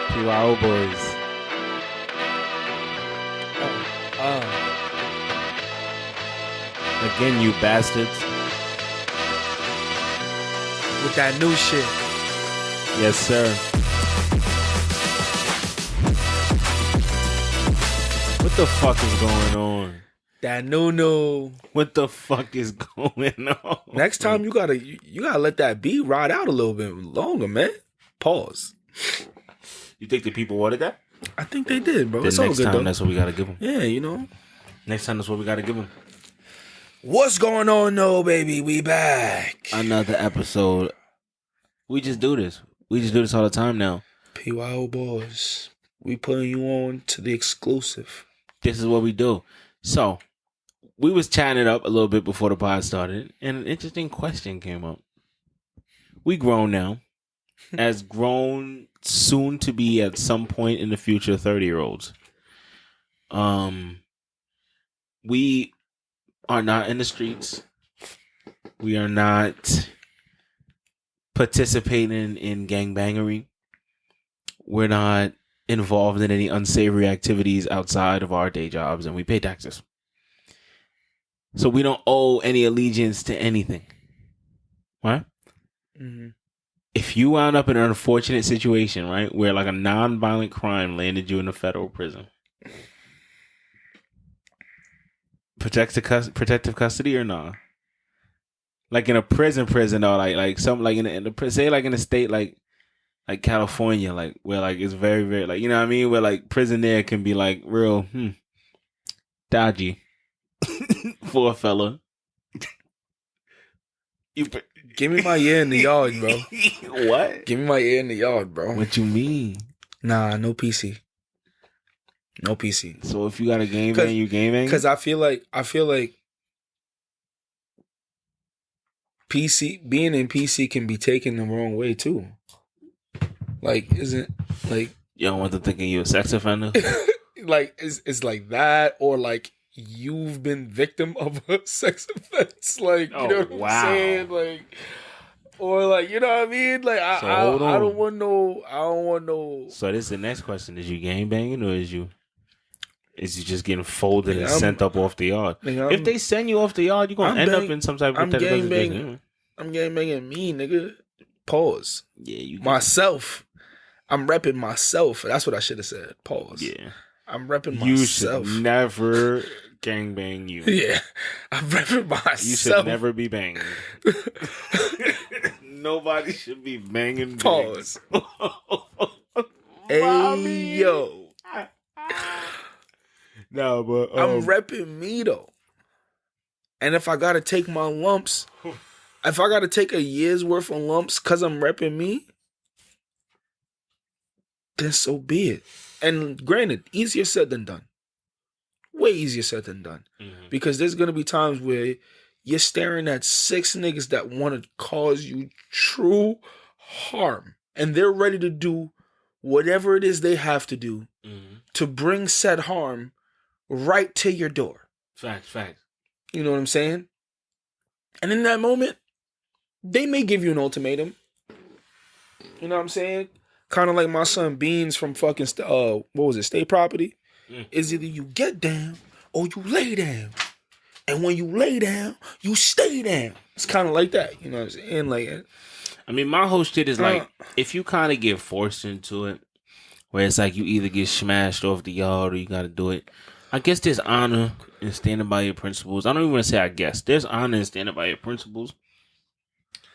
PYO Boys. Again, you bastards. With that new shit. Yes, sir. What the fuck is going on? That new. What the fuck is going on? Next time you gotta let that beat ride out a little bit longer, man. Pause. You think the people wanted that? I think they did, bro. Then It's all next good time, though. that's what we gotta give them. Yeah, you know. Next time, that's what we gotta give them. What's going on, no baby? We back. Another episode. We just do this. We just do this all the time now. PYO Boys. We putting you on to the exclusive. This is what we do. So, we was chatting it up a little bit before the pod started, and an interesting question came up. We grown now. As grown, soon to be at some point in the future 30-year-olds. We are not in the streets. We are not participating in gangbangery. We're not involved in any unsavory activities outside of our day jobs, and we pay taxes. So we don't owe any allegiance to anything. Right? Mm-hmm. If you wound up in an unfortunate situation, right, where like a non-violent crime landed you in a federal prison, protective custody or not? Like in a prison or like something like in the say like in a state like California, like where like it's very, very like, you know what I mean, where like prison there can be like real dodgy for a fella. Give me my ear in the yard, bro. What? Give me my ear in the yard, bro. What you mean? Nah, no PC. No PC. So if you got a game bang, you game bang? Because I feel like PC being in PC can be taken the wrong way too. Like, isn't like you don't want them thinking you a sex offender? like it's like that, or like you've been victim of a sex offense. Like, you know what I'm saying? Like, or like, you know what I mean? Like, I don't want no. So this is the next question: is you game banging or is you just getting folded and sent up off the yard? If they send you off the yard, you're gonna end up in some type of game banging. I'm game banging me, nigga. Pause. Yeah, you myself. I'm repping myself. That's what I should have said. Pause. Yeah, I'm repping myself. You should never gangbang you. Yeah, I'm repping myself. You should never be banged. Nobody should be banging. Pause. Hey, yo. No, but I'm repping me though. And if I gotta take my lumps, if I gotta take a year's worth of lumps because I'm repping me, then so be it. And granted, easier said than done. Way easier said than done. Mm-hmm. Because there's gonna be times where you're staring at 6 niggas that want to cause you true harm. And they're ready to do whatever it is they have to do to bring said harm right to your door. Facts. You know what I'm saying? And in that moment, they may give you an ultimatum. You know what I'm saying? Kind of like my son Beans from fucking, State Property? Is either you get down or you lay down. And when you lay down, you stay down. It's kind of like that. You know what I'm saying? Like, I mean, my whole shit is like, if you kind of get forced into it, where it's like you either get smashed off the yard or you got to do it, I guess there's honor in standing by your principles. I don't even want to say I guess. There's honor in standing by your principles.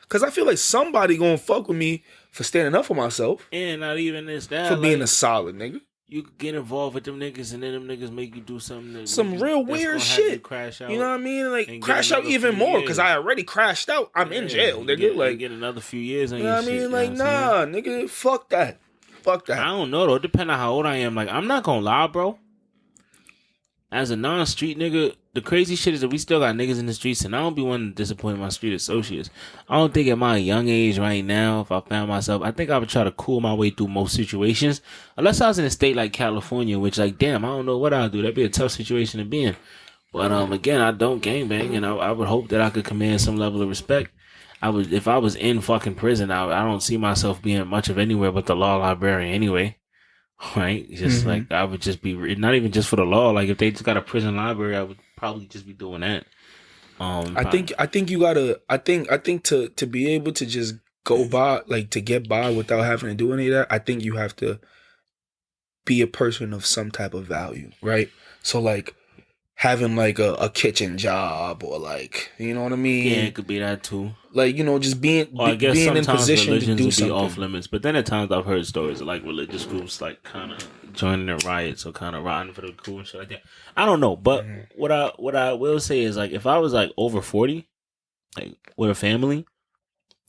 Because I feel like somebody going to fuck with me for standing up for myself. And not even this, that. For being a solid nigga. You could get involved with them niggas and then them niggas make you do something. Some real weird shit. Crash out, you know what I mean? Like, crash out even more because I already crashed out. I'm in jail, nigga. Like, get another few years on you know what I mean? Shit, like, nah, nigga, fuck that. Fuck that. I don't know, though. Depending on how old I am. Like, I'm not going to lie, bro. As a non-street nigga, the crazy shit is that we still got niggas in the streets, and I don't be wanting to disappoint my street associates. I don't think at my young age right now, if I found myself, I think I would try to cool my way through most situations. Unless I was in a state like California, which, like, damn, I don't know what I'll do. That'd be a tough situation to be in. But, again, I don't gangbang, and I would hope that I could command some level of respect. If I was in fucking prison, I don't see myself being much of anywhere but the law librarian anyway. right? Just like I would just be not even just for the law. Like if they just got a prison library, I would probably just be doing that. I think you gotta. I think to be able to just go by, like to get by without having to do any of that. I think you have to be a person of some type of value, right? So like having like a kitchen job or like, you know what I mean? Yeah, it could be that too. Like, you know, just being Or I guess being in sometimes position to religions do would be off something. limits, but then at times I've heard stories of like religious groups like kind of joining in riots or kind of riding for the coup and shit like that. I don't know, but what I will say is like if I was like over 40, like with a family,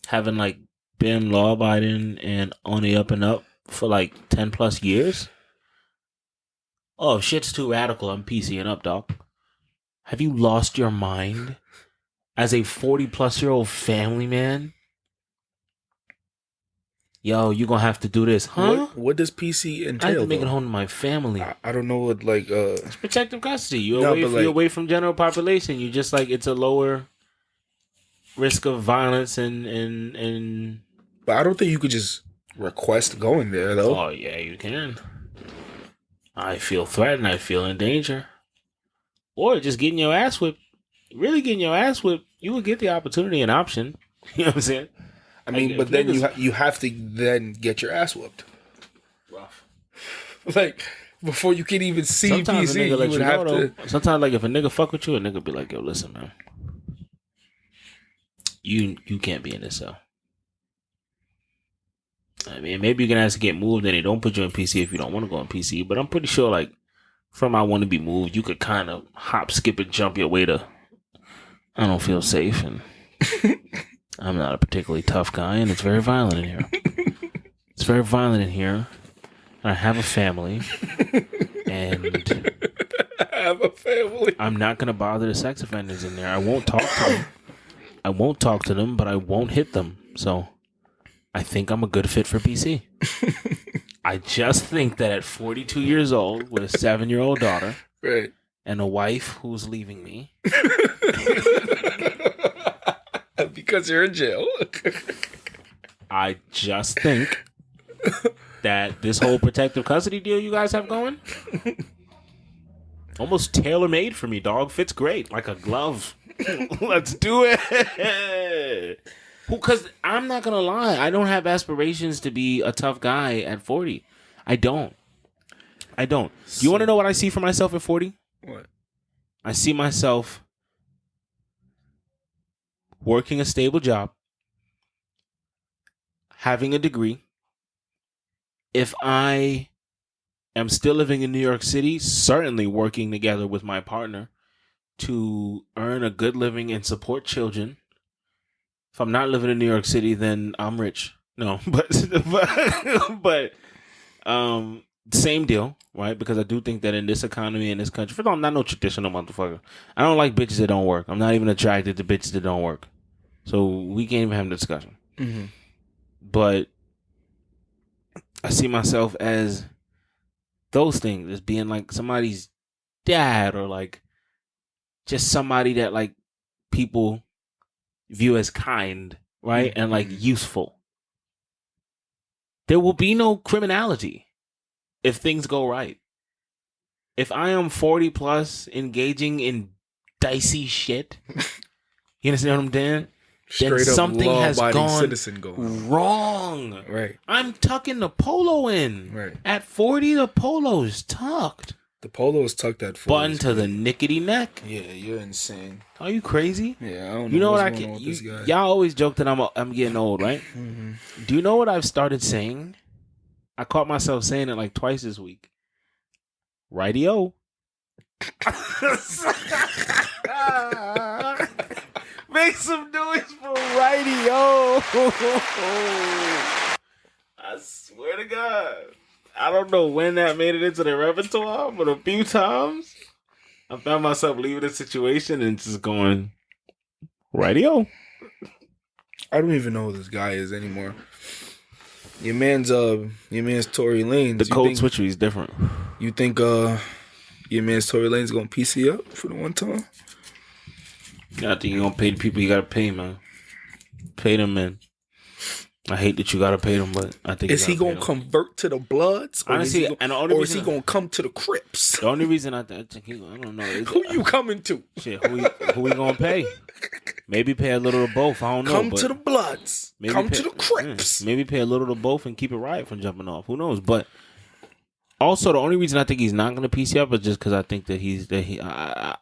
having like been law abiding and on the up and up for like 10 plus years, oh, if shit's too radical, I'm PCing up, dog. Have you lost your mind as a 40-plus-year-old family man? Yo, you gonna have to do this, huh? What does PC entail? I have to make though? it home to my family. I don't know what like It's protective custody. You're No, away but you're like- away from general population. You just like it's a lower risk of violence and but I don't think you could just request going there though. oh yeah, you can. I feel threatened. I feel in danger. Or just getting your ass whipped. Really getting your ass whipped. You would get the opportunity and option. You know what I'm saying? I mean, Like, but if then niggas- you have to then get your ass whooped. Rough. Like before you can even see Sometimes PC, a nigga you let would you have know, to. though. Sometimes, like, if a nigga fuck with you, a nigga be like, yo, listen, man. You can't be in this cell. I mean, maybe you can ask to get moved and they don't put you in PC if you don't want to go in PC. But I'm pretty sure, like, from I want to be moved, you could kind of hop, skip, and jump your way to I don't feel safe. And I'm not a particularly tough guy, and it's very violent in here. It's very violent in here. I have a family. And I have a family. I'm not going to bother the sex offenders in there. I won't talk to them. I won't talk to them, but I won't hit them. So I think I'm a good fit for PC. I just think that at 42 years old with a 7-year-old daughter Right. and a wife who's leaving me. Because you're in jail. I just think that this whole protective custody deal you guys have going almost tailor-made for me, dog. Fits great. Like a glove. Let's do it. Because I'm not going to lie. I don't have aspirations to be a tough guy at 40. I don't. Do you want to know what I see for myself at 40? What? I see myself working a stable job, having a degree. If I am still living in New York City, certainly working together with my partner to earn a good living and support children. If I'm not living in New York City, then I'm rich. No, but same deal, right? Because I do think that in this economy, in this country, first of all, I'm not no traditional motherfucker. I don't like bitches that don't work. I'm not even attracted to bitches that don't work. So we can't even have a discussion. Mm-hmm. But I see myself as those things, as being like somebody's dad or like just somebody that like people view as kind, right? And like useful. There will be no criminality if things go right. If I am 40 plus engaging in dicey shit, you understand what I'm saying? Then something has gone citizen going wrong. Right. I'm tucking the polo in. Right. At 40, the polo's tucked. The polo is tucked at 40. Button to the nickety neck. Yeah, you're insane. Are you crazy? Yeah, I don't know. You know what I what's going can? on with this guy. Y'all always joke that I'm getting old, right? Mm-hmm. Do you know what I've started saying? I caught myself saying it like twice this week. Rightio. Make some noise for rightio. I swear to God. I don't know when that made it into the repertoire, but a few times I found myself leaving the situation and just going, rightio. I don't even know who this guy is anymore. Your man's Tory Lanez. The code switchery is different. You think your man's Tory Lanez gonna PC up for the one time? I think you're gonna pay the people you gotta pay, man. Pay them, man. I hate that you gotta pay them, but I think Is he gonna convert to the Bloods, or honestly, is he gonna come to the Crips? The only reason I think I don't know is Who you coming to? shit. Who we gonna pay? Maybe pay a little to both. I don't know. Come to the Bloods. Come to the Crips. Maybe pay a little to both and keep it right from jumping off. Who knows? But also, the only reason I think he's not gonna PC up is just because I think that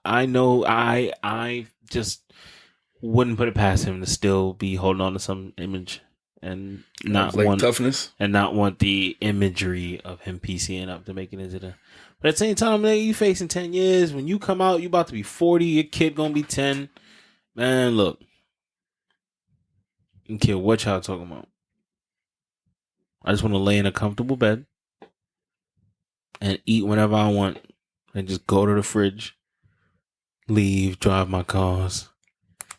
I just wouldn't put it past him to still be holding on to some image and not like want toughness and not want the imagery of him PCing up to make it into the. But at the same time, man, you facing 10 years. When you come out, you about to be 40. Your kid gonna be 10. Man, look, I don't care what y'all talking about. I just want to lay in a comfortable bed and eat whenever I want, and just go to the fridge, leave, drive my cars.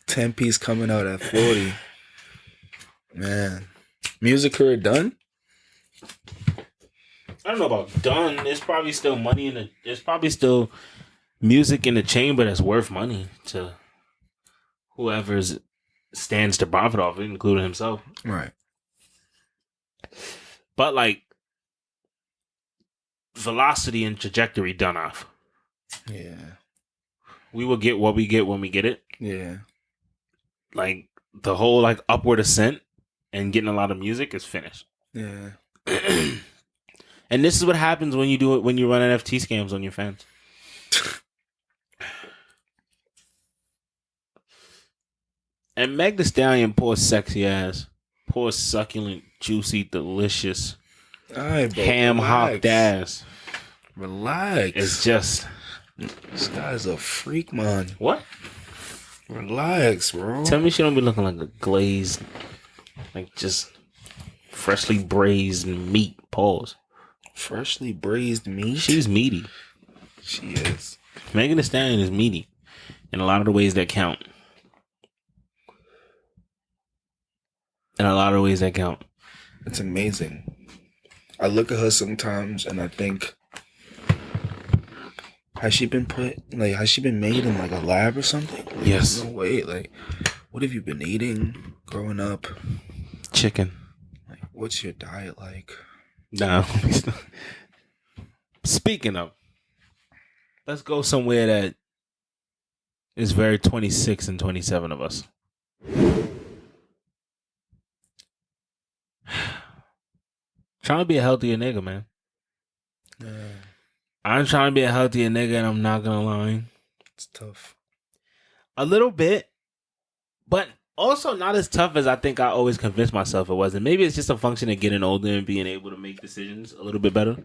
10-piece coming out at 40. Man, music career done? I don't know about done. There's probably still money there's probably still music in the chamber that's worth money to whoever stands to profit off it, including himself. Right. But like velocity and trajectory done off. Yeah. We will get what we get when we get it. Yeah. Like the whole like upward ascent and getting a lot of music is finished. Yeah. And this is what happens when you do it, when you run NFT scams on your fans. And Meg Thee Stallion, poor sexy ass, poor succulent, juicy, delicious, ham hocked ass. Relax. It's just this guy's a freak, man. What? Relax, bro. Tell me she don't be looking like a glazed, like just freshly braised meat. Pause. Freshly braised meat? She's meaty. She is. Megan Thee Stallion is meaty in a lot of the ways that count. It's amazing. I look at her sometimes and I think, has she been made in like a lab or something? Like, yes. No way. Like, what have you been eating growing up? Chicken. Like, what's your diet like? No. Speaking of, let's go somewhere that is very 26 and 27 of us. Trying to be a healthier nigga, man. Yeah. I'm trying to be a healthier nigga, and I'm not gonna lie. It's tough. A little bit, but also not as tough as I think I always convinced myself it wasn't. Maybe it's just a function of getting older and being able to make decisions a little bit better.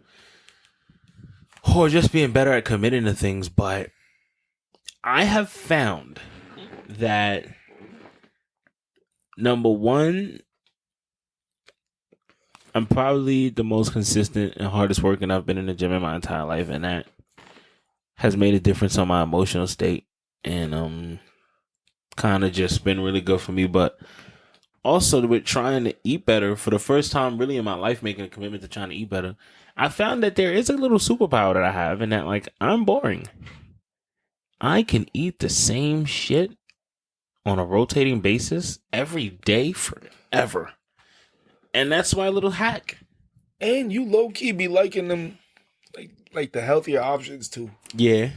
Or just being better at committing to things. But I have found that, number one, I'm probably the most consistent and hardest working I've been in the gym in my entire life, and that has made a difference on my emotional state, and kind of just been really good for me. But also with trying to eat better, for the first time really in my life, making a commitment to trying to eat better, I found that there is a little superpower that I have, and that like I'm boring. I can eat the same shit on a rotating basis every day forever. And that's my little hack. And you low-key be liking them, like the healthier options too. Yeah.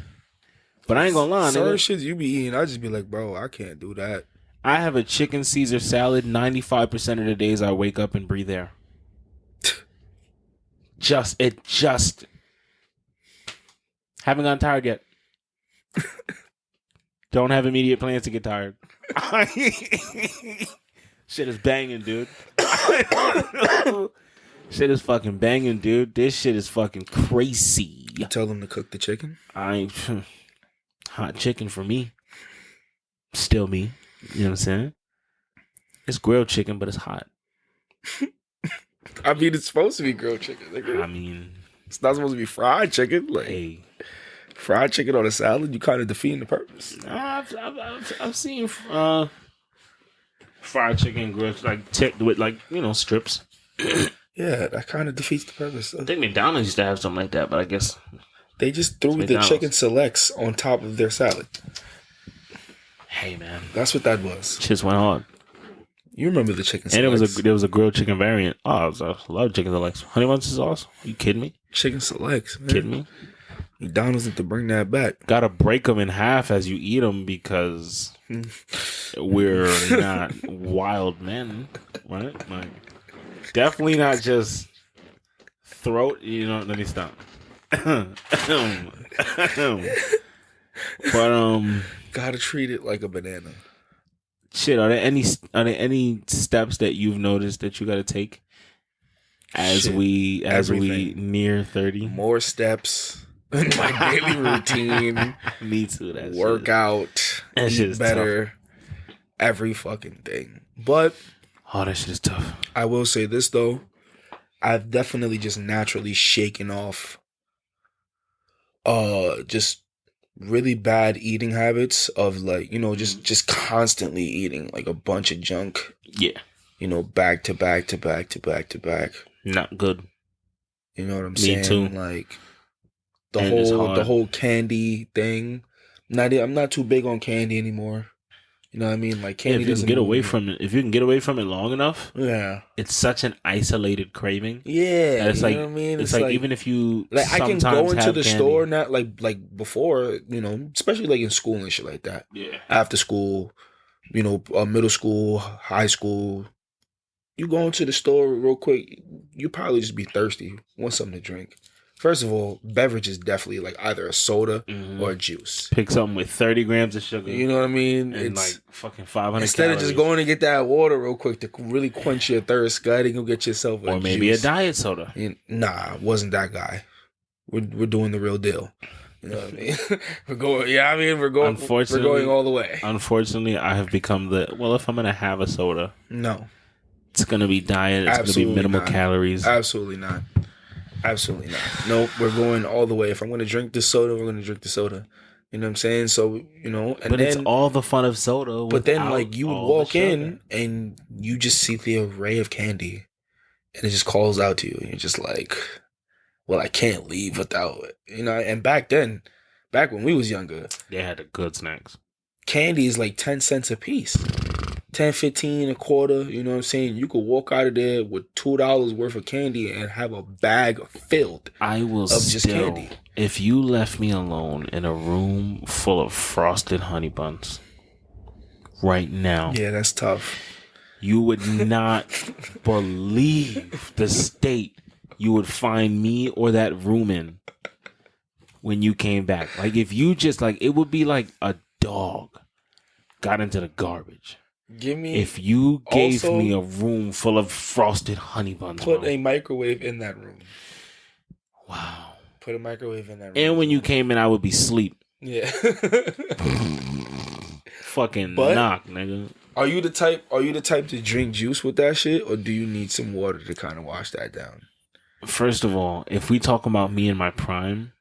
But I ain't gonna lie, certain shit you be eating, I just be like, bro, I can't do that. I have a chicken Caesar salad 95% of the days I wake up and breathe air. Just haven't gotten tired yet. Don't have immediate plans to get tired. Shit is banging, dude. Shit is fucking banging, dude. This shit is fucking crazy. You tell them to cook the chicken? I ain't hot chicken for me. Still me. You know what I'm saying? It's grilled chicken, but it's hot. I mean, it's supposed to be grilled chicken. I mean, it's not supposed to be fried chicken. Like, hey, fried chicken on a salad, you kind of defeating the purpose. I've seen fried chicken grilled with strips. Yeah, that kind of defeats the purpose. I think McDonald's used to have something like that, but I guess they just threw the chicken selects on top of their salad. Hey man, that's what that was. Shit went hard. You remember the chicken And selects? there was a grilled chicken variant. Oh, I love chicken selects. Honey buns is awesome. Are you kidding me? Chicken selects, man. Kidding me? McDonald's need to bring that back. Gotta break them in half as you eat them because we're not wild men, right? Like, definitely not just throat. You know, let me stop. But Gotta treat it like a banana. shit. Are there any steps that you've noticed that you gotta take as we everything. near 30? More steps in my daily routine. Me too. That Workout. That shit Eat is better. Tough. Every fucking thing. But that shit is tough. I will say this though. I've definitely just naturally shaken off just really bad eating habits of like, you know, just constantly eating like a bunch of junk. Yeah. You know, back to back to back to back to back. Not good. You know what I'm Me saying? too. Like And the whole candy thing. I'm not too big on candy anymore. You know what I mean? Like candy if you doesn't can get away move me. from it, if you can get away from it long enough, Yeah. it's such an isolated craving. Yeah. That it's you like, know what I mean? It's like even if you like I can go into the candy, store not like before, you know, especially like in school and shit like that. Yeah. After school, you know, middle school, high school. You go into the store real quick, you probably just be thirsty, want something to drink. First of all, beverage is definitely like either a soda or a juice. Pick something with 30 grams of sugar. You know what I mean? And It's like fucking 500 instead calories. of just going to get that water real quick to really quench your thirst, go ahead and go get yourself a or maybe juice. a diet soda. Nah, wasn't that guy. We're doing the real deal. You know what I mean? We're going all the way. Unfortunately, I have become if I'm gonna have a soda, No. it's gonna be diet. It's gonna be minimal calories. Absolutely not. Absolutely not. Nope, we're going all the way. If I'm going to drink this soda, we're going to drink the soda. You know what I'm saying? So, you know, and but then, it's all the fun of soda. But then, like, you would walk in and you just see the array of candy and it just calls out to you. And you're just like, well, I can't leave without it. You know, and back when we was younger, they had the good snacks. Candy is like 10 cents a piece. 10, 15, a quarter, you know what I'm saying? You could walk out of there with $2 worth of candy and have a bag filled of just candy. If you left me alone in a room full of frosted honey buns right now. Yeah, that's tough. You would not believe the state you would find me or that room in when you came back. Like if you just like, it would be like a dog got into the garbage. If you gave me a room full of frosted honey buns, put a microwave in that room. Wow. Put a microwave in that room. And when you came in, I would be asleep. Yeah. Fucking knock, nigga. Are you the type to drink juice with that shit, or do you need some water to kind of wash that down? First of all, if we talk about me in my prime,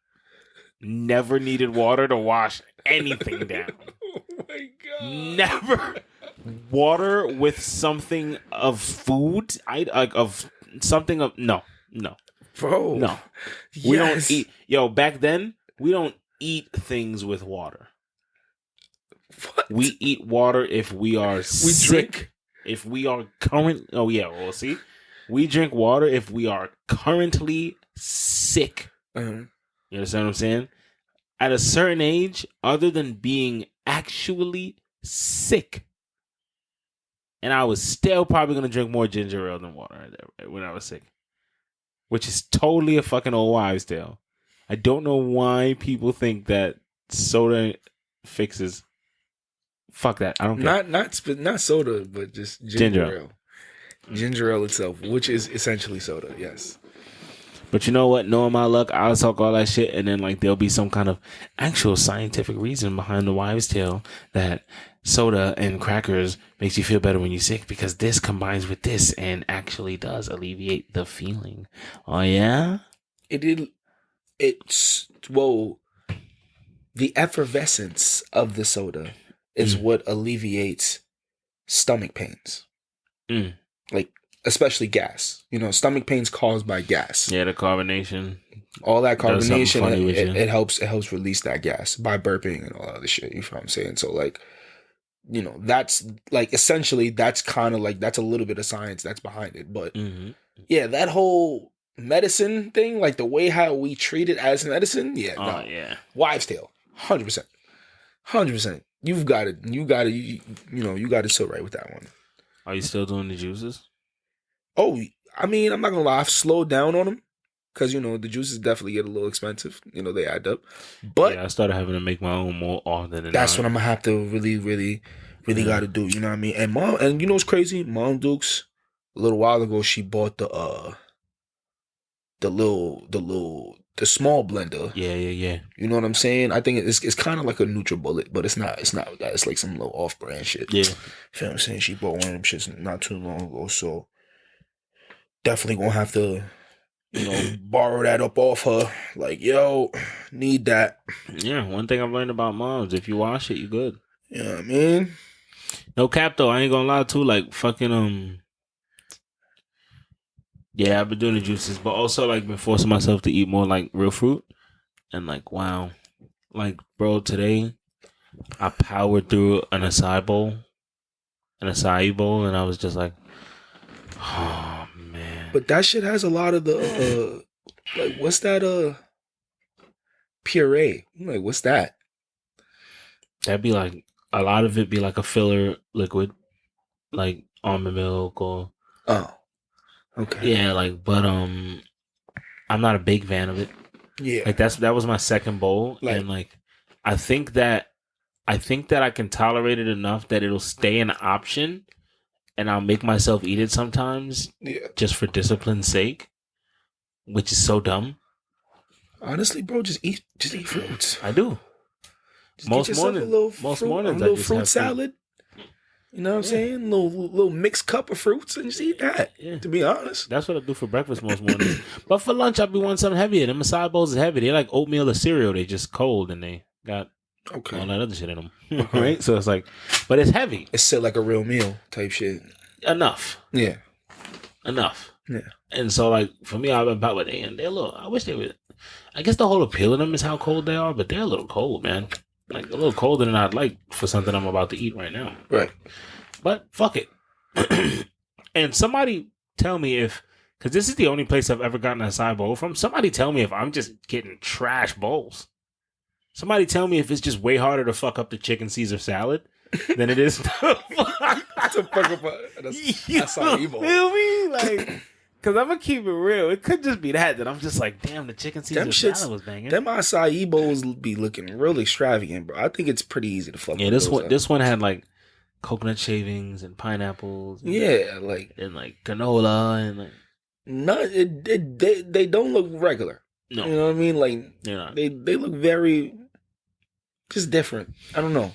never needed water to wash anything down. Oh my god. Never. Water with something of food, no, bro, no. We don't eat. Yo, back then we don't eat things with water. What? We eat water if we are sick. Drink? If we are current. Oh yeah, well see, we drink water if we are currently sick. Uh-huh. You understand what I'm saying? At a certain age, other than being actually sick. And I was still probably going to drink more ginger ale than water when I was sick. Which is totally a fucking old wives' tale. I don't know why people think that soda fixes. Fuck that. I don't care. Not soda, but just ginger ale. Ginger ale itself, which is essentially soda, yes. But you know what? Knowing my luck, I'll talk all that shit, and then like there'll be some kind of actual scientific reason behind the wives' tale that soda and crackers makes you feel better when you're sick because this combines with this and actually does alleviate the feeling. Oh yeah? It's the effervescence of the soda is what alleviates stomach pains. Like especially gas. You know, stomach pains caused by gas. Yeah, the carbonation. All that carbonation, it helps release that gas by burping and all that other shit. You know what I'm saying? So like that's like essentially that's kind of like that's a little bit of science that's behind it. But yeah, that whole medicine thing, like the way how we treat it as medicine, yeah, Oh no, yeah. wives' tale, 100%, 100%. You've got it. You got it. You got it so right with that one. Are you still doing the juices? Oh, I mean, I'm not gonna lie. I've slowed down on them because the juices definitely get a little expensive. They add up. But yeah, I started having to make my own more often than that's not. what I'm gonna have to really, really, really got to do. You know what I mean? And mom, and what's crazy? Mom Dukes, a little while ago, she bought the small blender. Yeah. You know what I'm saying? I think it's kind of like a NutriBullet, but it's not. It's not that. It's like some little off-brand shit. Yeah. You feel what I'm saying? She bought one of them shits not too long ago, so definitely gonna have to, borrow that up off her. Like, yo, need that. Yeah, one thing I've learned about moms, if you wash it, you good. You know what I mean? No cap though, I ain't gonna lie too, like fucking yeah, I've been doing the juices, but also like been forcing myself to eat more like real fruit. And like wow. Like bro, today I powered through an acai bowl. And I was just like, oh man. But that shit has a lot of the like what's that puree? I'm like, what's that? That'd be like a lot of it be like a filler liquid, like almond milk or Oh. Okay. yeah, like but I'm not a big fan of it. Yeah. Like that was my second bowl, and like I think that I can tolerate it enough that it'll stay an option, and I'll make myself eat it sometimes, just for discipline's sake, which is so dumb. Honestly, bro, just eat fruits. I do. Just Most mornings, a little fruit salad. You know what I'm saying? A little mixed cup of fruits and just eat that. Yeah. To be honest, that's what I do for breakfast most mornings. But for lunch, I'll be wanting something heavier. Them acai bowls is heavy. They like oatmeal or cereal. They just cold and they got all that other shit in them. Right? So it's like, but it's heavy. It's set like a real meal type shit. Enough. Yeah. Enough. Yeah. And so like for me, I've been about with and they're a little. I wish they would. I guess the whole appeal of them is how cold they are, but they're a little cold, man. Like a little colder than I'd like for something I'm about to eat right now. Right. But fuck it. And somebody tell me because this is the only place I've ever gotten a acai bowl from. Somebody tell me if I'm just getting trash bowls. Somebody tell me if it's just way harder to fuck up the chicken Caesar salad than it is to fuck up an acai bowl. Feel me? Like, because I'm going to keep it real. It could just be that I'm just like, damn, the chicken Caesar salad was banging. Them acai bowls be looking real extravagant, bro. I think it's pretty easy to fuck up. Yeah, this one had like coconut shavings and pineapples. And, and like granola and like. No, they don't look regular. No. You know what I mean? Like, they look very just different. I don't know.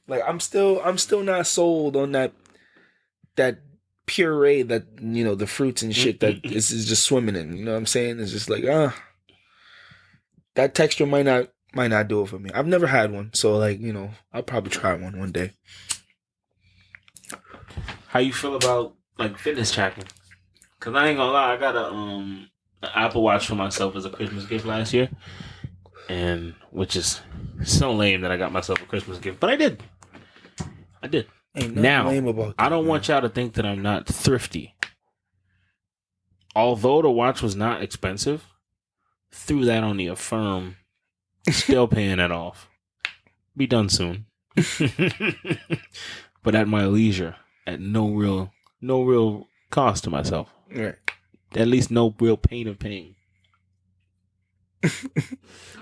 Like, I'm still not sold on that puree that, the fruits and shit that is just swimming in. You know what I'm saying? It's just like, that texture might not do it for me. I've never had one, so like, I'll probably try one day. How you feel about like fitness tracking? Cause I ain't gonna lie, I got an Apple Watch for myself as a Christmas gift last year, and which is so lame that I got myself a Christmas gift, but I did. Ain't now lame about that, I don't want y'all to think that I'm not thrifty. Although the watch was not expensive, threw that on the Affirm, still paying it off. Be done soon, but at my leisure, at no real cost to myself. Right. At least no real pain of paying.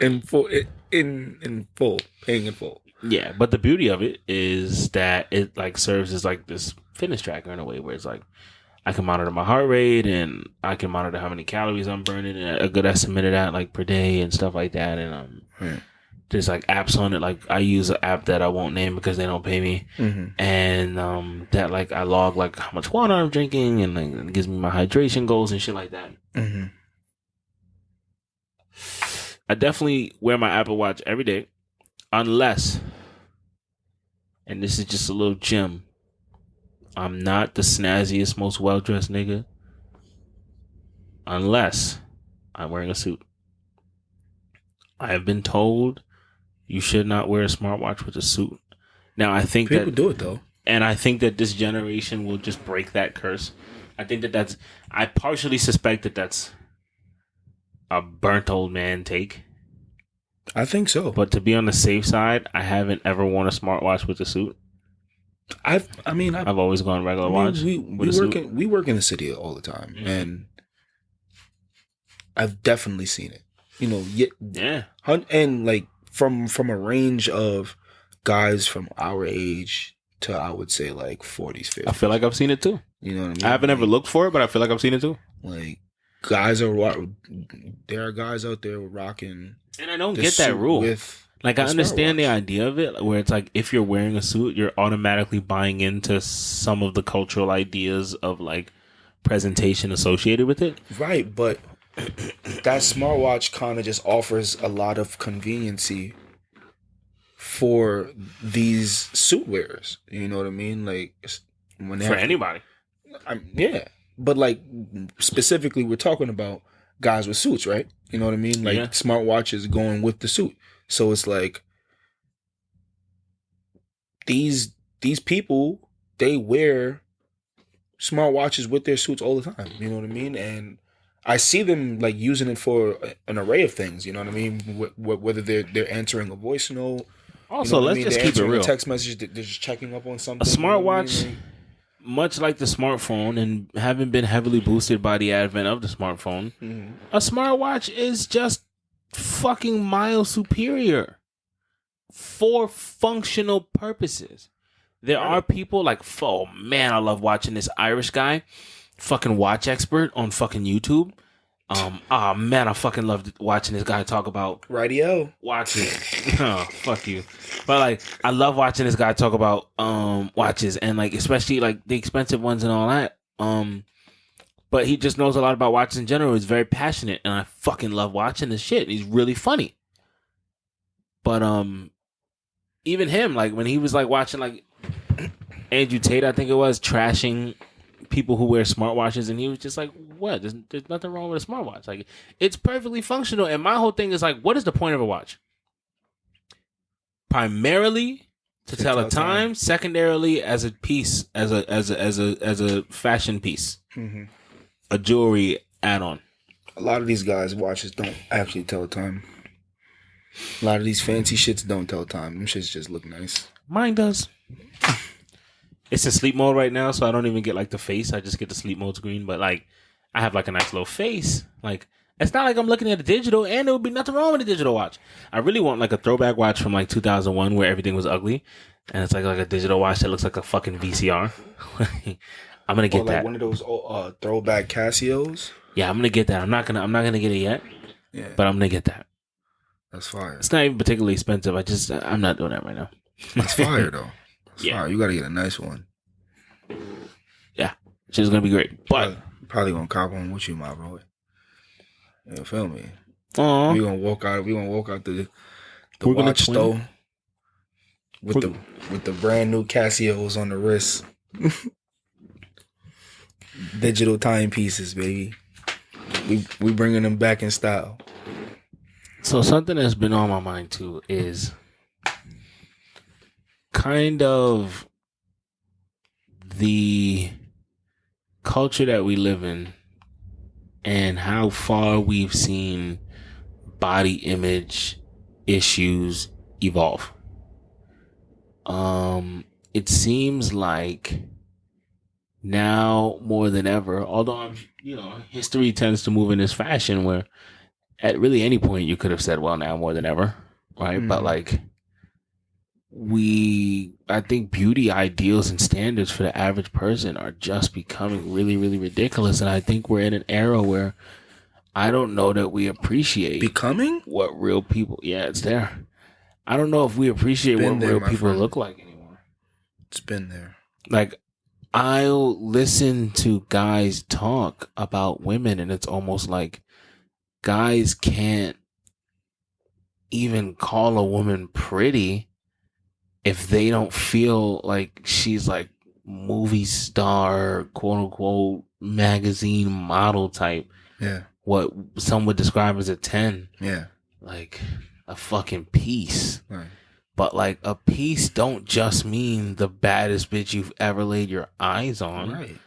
in full, paying in full. Yeah, but the beauty of it is that it like serves as like this fitness tracker in a way where it's like I can monitor my heart rate and I can monitor how many calories I'm burning and a good estimate of that like per day and stuff like that. And there's like apps on it. Like I use an app that I won't name because they don't pay me, and that like I log like how much water I'm drinking and like it gives me my hydration goals and shit like that. I definitely wear my Apple Watch every day, unless, and this is just a little gem, I'm not the snazziest, most well dressed nigga, unless I'm wearing a suit. I have been told you should not wear a smartwatch with a suit. Now, I think People that, do it though. and I think that this generation will just break that curse. I think that I partially suspect that that's a burnt old man take. I think so. But to be on the safe side, I haven't ever worn a smartwatch with a suit. I've always gone regular watch. We work in the city all the time, and I've definitely seen it. Yeah. And like from a range of guys from our age to, I would say, like 40s, 50s. I feel like I've seen it too. You know what I mean? I haven't ever looked for it, but I feel like I've seen it too. Like there are guys out there rocking, and I don't get that rule. I understand the smartwatch. idea of it, where it's like if you're wearing a suit, you're automatically buying into some of the cultural ideas of like presentation associated with it. Right, but that smartwatch kind of just offers a lot of conveniency for these suit wearers. You know what I mean? Like when For anybody. Yeah. But like specifically, we're talking about guys with suits, right? You know what I mean? Like smartwatches going with the suit. So it's like these people, they wear smartwatches with their suits all the time. You know what I mean? And I see them like using it for an array of things. You know what I mean? Whether they're answering a voice note. Also, let's just keep it real. A text message, they're just checking up on something. A smartwatch, much like the smartphone, and having been heavily boosted by the advent of the smartphone, a smartwatch is just fucking miles superior for functional purposes. There are people like, oh man, I love watching this Irish guy, fucking watch expert on fucking YouTube. Oh man, I fucking love watching this guy talk about radio watches. Oh, fuck you. But like, I love watching this guy talk about watches, and like especially like the expensive ones and all that. But he just knows a lot about watches in general. He's very passionate, and I fucking love watching this shit. He's really funny. But even him, like when he was like watching like Andrew Tate, I think it was, trashing people who wear smartwatches, and he was just like, what? There's nothing wrong with a smartwatch. Like, it's perfectly functional. And my whole thing is like, what is the point of a watch? Primarily to tell a time, secondarily as a piece, as a fashion piece, a jewelry add-on. A lot of these guys' watches don't actually tell time. A lot of these fancy shits don't tell time. Them shits just look nice. Mine does. It's in sleep mode right now, so I don't even get like the face. I just get the sleep mode screen. But like, I have like a nice little face. Like, it's not like I'm looking at a digital, and there would be nothing wrong with a digital watch. I really want like a throwback watch from like 2001 where everything was ugly, and it's like a digital watch that looks like a fucking VCR. I'm gonna get that. One of those throwback Casios. Yeah, I'm gonna get that. I'm not gonna get it yet. Yeah, but I'm gonna get that. That's fire. It's not even particularly expensive. I'm not doing that right now. It's fire though. Fire. You gotta get a nice one. Yeah, shit's gonna be great. But probably gonna cop one with you, my bro. You feel me? Aww. We gonna walk out the watch store with the brand new Casios on the wrist. Digital timepieces, baby. We bringing them back in style. So something that's been on my mind too is kind of the culture that we live in and how far we've seen body image issues evolve. It seems like now more than ever, although history tends to move in this fashion where at really any point you could have said, well, now more than ever, right? But like I think beauty ideals and standards for the average person are just becoming really, really ridiculous. And I think we're in an era where I don't know that we appreciate becoming what real people. Yeah, it's there. I don't know if we appreciate what real people look like anymore. It's been there. Like, I'll listen to guys talk about women, and it's almost like guys can't even call a woman pretty if they don't feel like she's like movie star, quote unquote, magazine model type. Yeah. What some would describe as a 10. Yeah. Like a fucking piece. Right. But like a piece don't just mean the baddest bitch you've ever laid your eyes on. Right.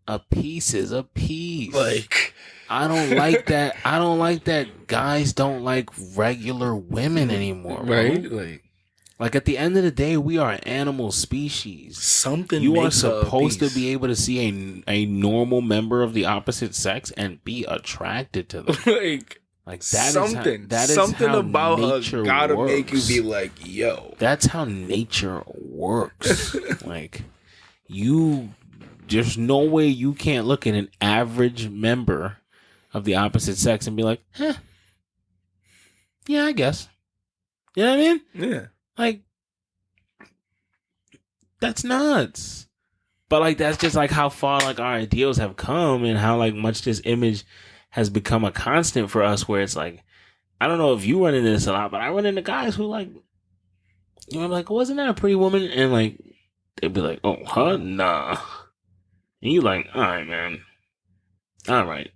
A piece is a piece. Like, I don't like that. I don't like that guys don't like regular women anymore. right? Bro. Like at the end of the day, we are an animal species. Something you are makes supposed a to be able to see a normal member of the opposite sex and be attracted to them. Like that something. That is something how about nature her gotta works. make you be like, yo. That's how nature works. Like there's no way you can't look at an average member of the opposite sex and be like, yeah, I guess. You know what I mean? Yeah. Like, that's nuts. But like, that's just like how far like our ideals have come and how like much this image has become a constant for us, where it's like, I don't know if you run into this a lot, but I run into guys who like, you know, I'm like, wasn't that a pretty woman? And like, they'd be like, oh, huh? Nah. And you like, all right, man. All right.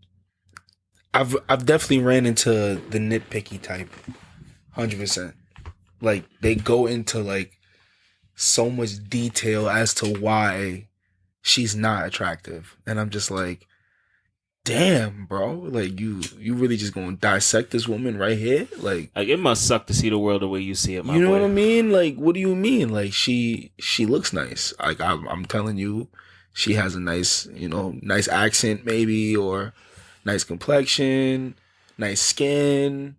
I've definitely ran into the nitpicky type, 100%. Like they go into like so much detail as to why she's not attractive, and I'm just like, damn, bro. Like you really just gonna dissect this woman right here? Like it must suck to see the world the way you see it, my you know boy. what I mean? Like, what do you mean? Like she looks nice. Like I'm telling you, she has a nice, nice accent maybe, or nice complexion, nice skin,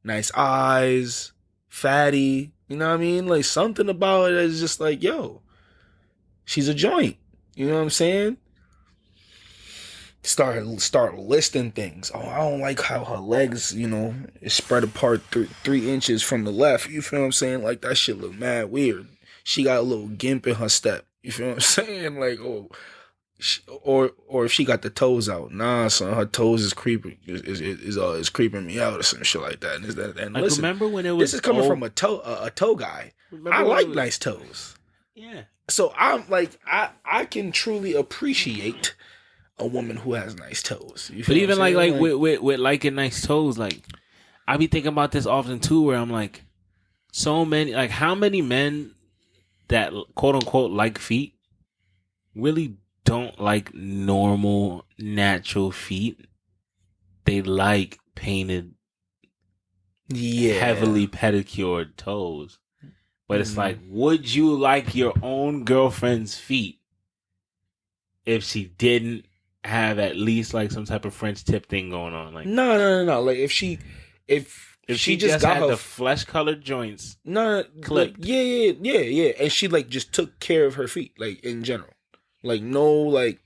nice eyes, fatty. You know what I mean? Like something about it is just like, yo, she's a joint. You know what I'm saying? Start listing things. Oh, I don't like how her legs, is spread apart 3 inches from the left. You feel what I'm saying? Like that shit look mad weird. She got a little gimp in her step. You feel what I'm saying? Like, or if she got the toes out. Nah, son, her toes is creeping. Is creeping me out or some shit like that. And like, listen, remember when it was? This is coming from a toe guy. I like nice toes. Yeah. So I'm like, I can truly appreciate a woman who has nice toes. But even like with liking nice toes, like I be thinking about this often too, where I'm like, so many, like how many men that quote unquote like feet really don't like normal natural feet. They like painted, heavily pedicured toes. But it's like, would you like your own girlfriend's feet if she didn't have at least like some type of French tip thing going on? Like no. Like if she just got had her the flesh colored joints, like, clipped. yeah, and she like just took care of her feet, like in general, like no, like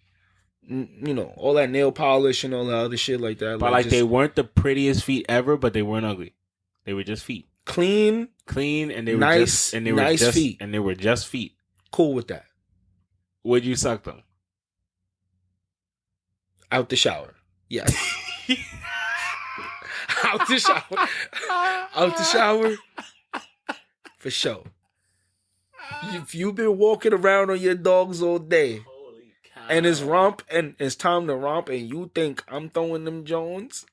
all that nail polish and all that other shit like that. But like they weren't the prettiest feet ever, but they weren't ugly. They were just feet. Clean, and they were nice, just feet, and they were just feet. Cool with that. Would you suck them? Out the shower, yes. Out the shower, out the shower, for sure. If you've been walking around on your dogs all day, and it's time to romp, and you think I'm throwing them Jones.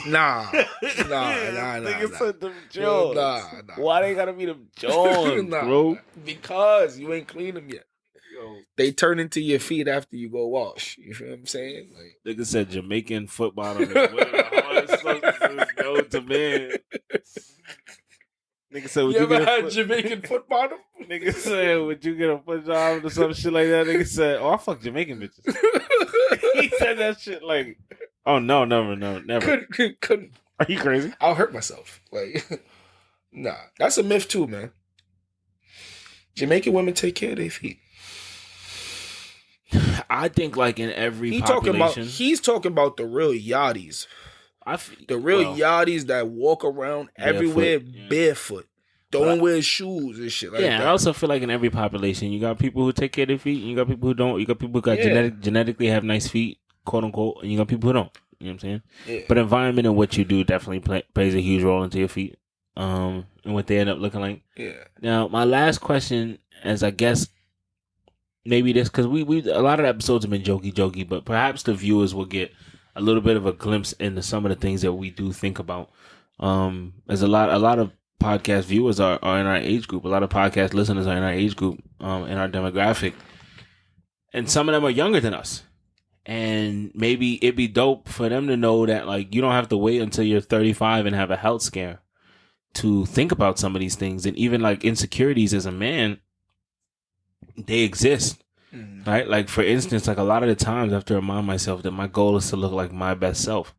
Nah. Nigga said them Jones. Nah. Why they gotta be them Jones, bro? Because you ain't clean them yet. They turn into your feet after you go wash. You feel what I'm saying? Like nigga said Jamaican foot bottom is one of the hardest substances known to man. Nigga said, would you ever had Jamaican foot bottom? Nigga said, would you get a foot job or some shit like that? Nigga said, oh, I fuck Jamaican bitches. He said that shit like, oh no, never. Couldn't. Are you crazy? I'll hurt myself. Like, nah, that's a myth too, man. Jamaican women take care of their feet. I think like in every population. He's talking about the real yachties. Yachties that walk around everywhere barefoot. Don't wear shoes and shit like that. Yeah, I also feel like in every population, you got people who take care of their feet, and you got people who don't. You got people who got genetically have nice feet, quote unquote, and you got people who don't. You know what I'm saying? Yeah. But environment and what you do definitely plays a huge role into your feet, and what they end up looking like. Yeah. Now, my last question is, I guess, maybe this, because we a lot of episodes have been jokey, but perhaps the viewers will get a little bit of a glimpse into some of the things that we do think about. There's a lot of podcast viewers are in our age group. A lot of podcast listeners are in our age group, in our demographic. And some of them are younger than us. And maybe it'd be dope for them to know that, like, you don't have to wait until you're 35 and have a health scare to think about some of these things. And even, like, insecurities as a man, they exist. Right? Like, for instance, like, a lot of the times I have to remind myself that my goal is to look like my best self.